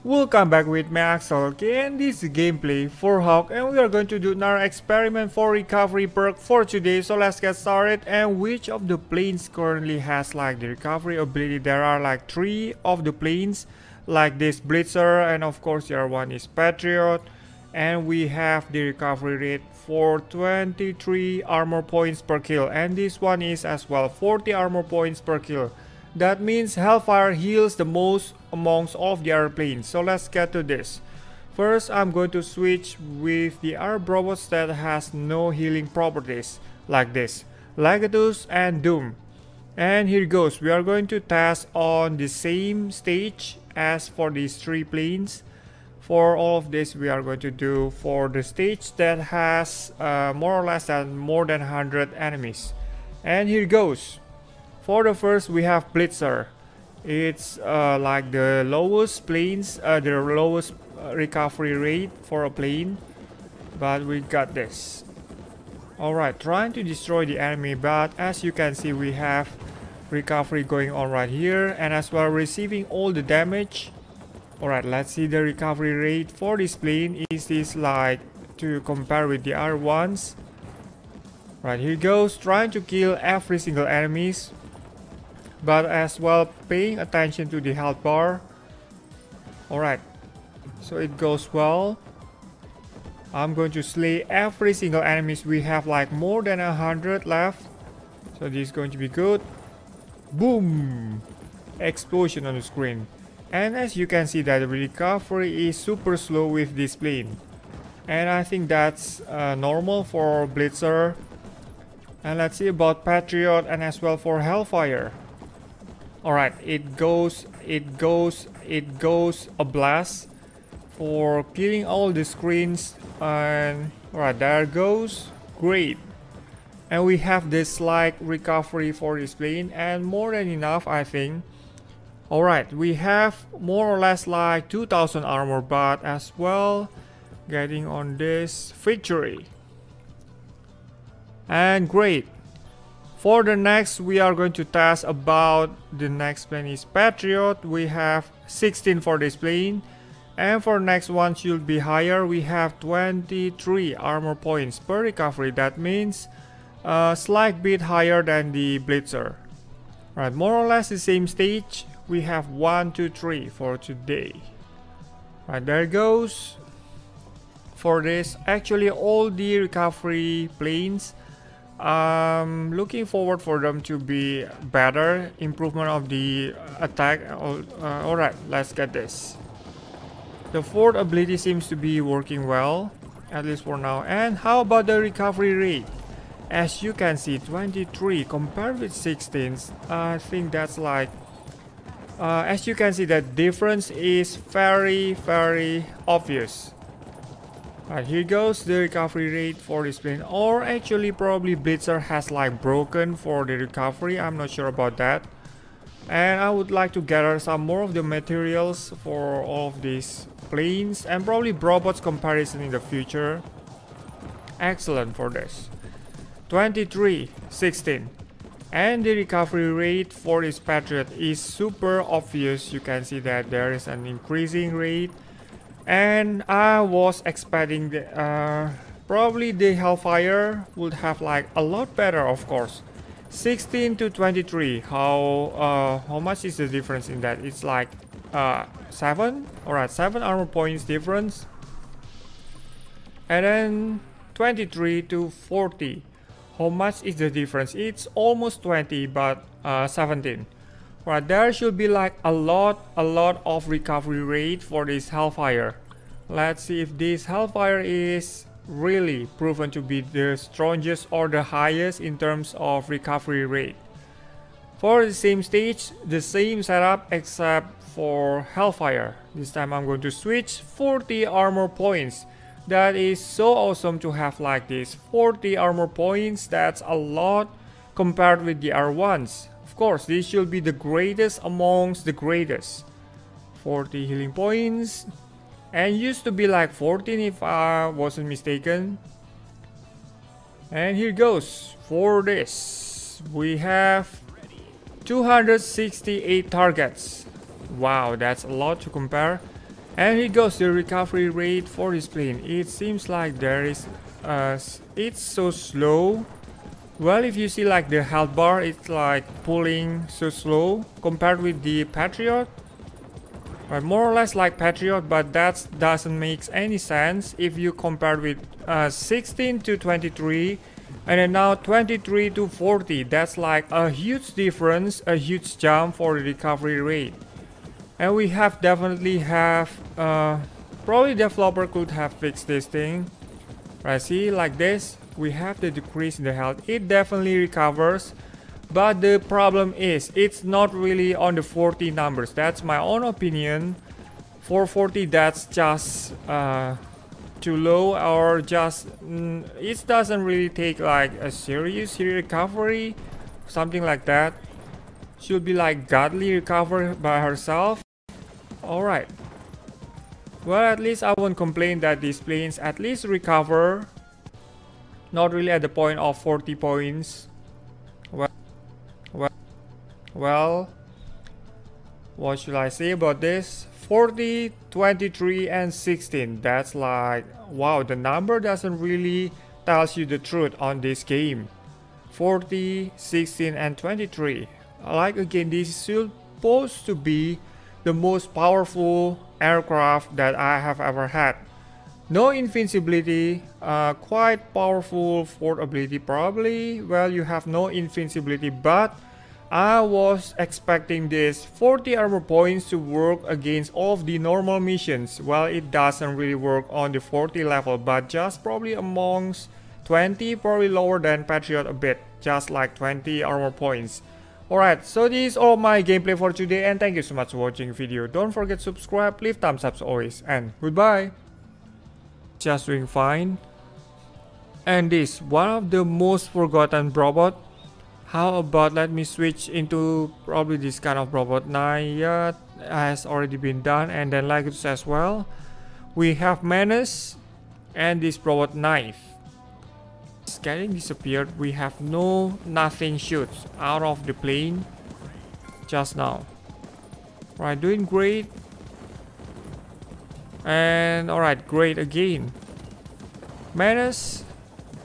Welcome back with me Axel. Again, this is gameplay for Hawk and we are going to do another experiment for recovery perk for today. So let's get started. And which of the planes currently has like the recovery ability? There are like 3 of the planes, like this Blitzer, and of course the other one is Patriot. And we have the recovery rate for 23 armor points per kill, and this one is as well 40 armor points per kill. That means Hellfire heals the most amongst all of the other planes. So let's get to this. First, I'm going to switch with the other robots that has no healing properties, like this, Legatus and Doom. And here goes. We are going to test on the same stage as for these 3 planes. For all of this, we are going to do for the stage that has more or less more than 100 enemies. And here goes. For the first, we have Blitzer. It's like the lowest planes, the lowest recovery rate for a plane, but we got this. Alright, trying to destroy the enemy, but as you can see, we have recovery going on right here, and as well receiving all the damage. Alright, let's see the recovery rate for this plane. Is this like to compare with the other ones? Right, here goes, trying to kill every single enemies, but as well paying attention to the health bar. Alright, so it goes well. I'm going to slay every single enemies. We have like more than 100 left, so this is going to be good. Boom! Explosion on the screen. And as you can see that the recovery is super slow with this plane, and I think that's normal for Blitzer. And let's see about Patriot and as well for Hellfire. Alright, it goes a blast for killing all the screens. And alright, there it goes. Great. And we have this slight recovery for this plane, and more than enough, I think. Alright, we have more or less like 2000 armor, but as well getting on this victory. And great. For the next, we are going to test about the next plane is Patriot. We have 16 for this plane, and for next one should be higher. We have 23 armor points per recovery. That means a slight bit higher than the Blitzer. Right, more or less the same stage. We have 1, 2, 3 for today. Right, there it goes. For this, actually all the recovery planes, looking forward for them to be better, improvement of the attack. Alright, let's get this. The 4th ability seems to be working well, at least for now. And how about the recovery rate? As you can see, 23 compared with 16. I think that's like, as you can see, that difference is very obvious. Alright, here goes the recovery rate for this plane. Or actually probably Blitzer has like broken for the recovery. I'm not sure about that. And I would like to gather some more of the materials for all of these planes, and probably robots comparison in the future. Excellent for this. 23, 16. And the recovery rate for this Patriot is super obvious. You can see that there is an increasing rate. And I was expecting the, probably the Hellfire would have like a lot better, of course. 16 to 23. How much is the difference in that? It's like 7. Alright, 7 armor points difference. And then 23 to 40. How much is the difference? It's almost 20, but 17. Right, there should be like a lot of recovery rate for this Hellfire. Let's see if this Hellfire is really proven to be the strongest or the highest in terms of recovery rate. For the same stage, the same setup except for Hellfire. This time I'm going to switch 40 armor points. That is so awesome to have like this 40 armor points. That's a lot compared with the other ones. Of course, this should be the greatest amongst the greatest. 40 healing points, and used to be like 14 if I wasn't mistaken. And here goes. For this, we have 268 targets. Wow, that's a lot to compare. And here goes the recovery rate for this plane. It seems like there is it's so slow. Well, if you see like the health bar, it's like pulling so slow compared with the Patriot. Right, more or less like Patriot, but that doesn't make any sense if you compare with 16 to 23 and then now 23 to 40. That's like a huge difference, a huge jump for the recovery rate. And we have definitely have probably developer could have fixed this thing. Right, see like this, we have the decrease in the health. It definitely recovers, but the problem is it's not really on the 40 numbers. That's my own opinion. For 40, that's just too low, or just it doesn't really take like a serious recovery, something like that. Should be like godly recover by herself. Alright, well, at least I won't complain that these planes at least recover, not really at the point of 40 points. Well, what should I say about this? 40, 23 and 16. That's like, wow, the number doesn't really tells you the truth on this game. 40, 16 and 23. Like again, this is supposed to be the most powerful aircraft that I have ever had. No invincibility, quite powerful fort ability probably. Well, you have no invincibility, but I was expecting this 40 armor points to work against all of the normal missions. Well, it doesn't really work on the 40 level, but just probably amongst 20, probably lower than Patriot a bit, just like 20 armor points. Alright, so this is all my gameplay for today, and thank you so much for watching the video. Don't forget to subscribe, leave thumbs up as always, and goodbye. Just doing fine. And this, one of the most forgotten robot. How about let me switch into probably this kind of robot. Yeah, has already been done, and then like it as well. We have Menace and this robot Knife. Getting disappeared. We have nothing shoots out of the plane just now. Right, doing great. And alright, great again. Menace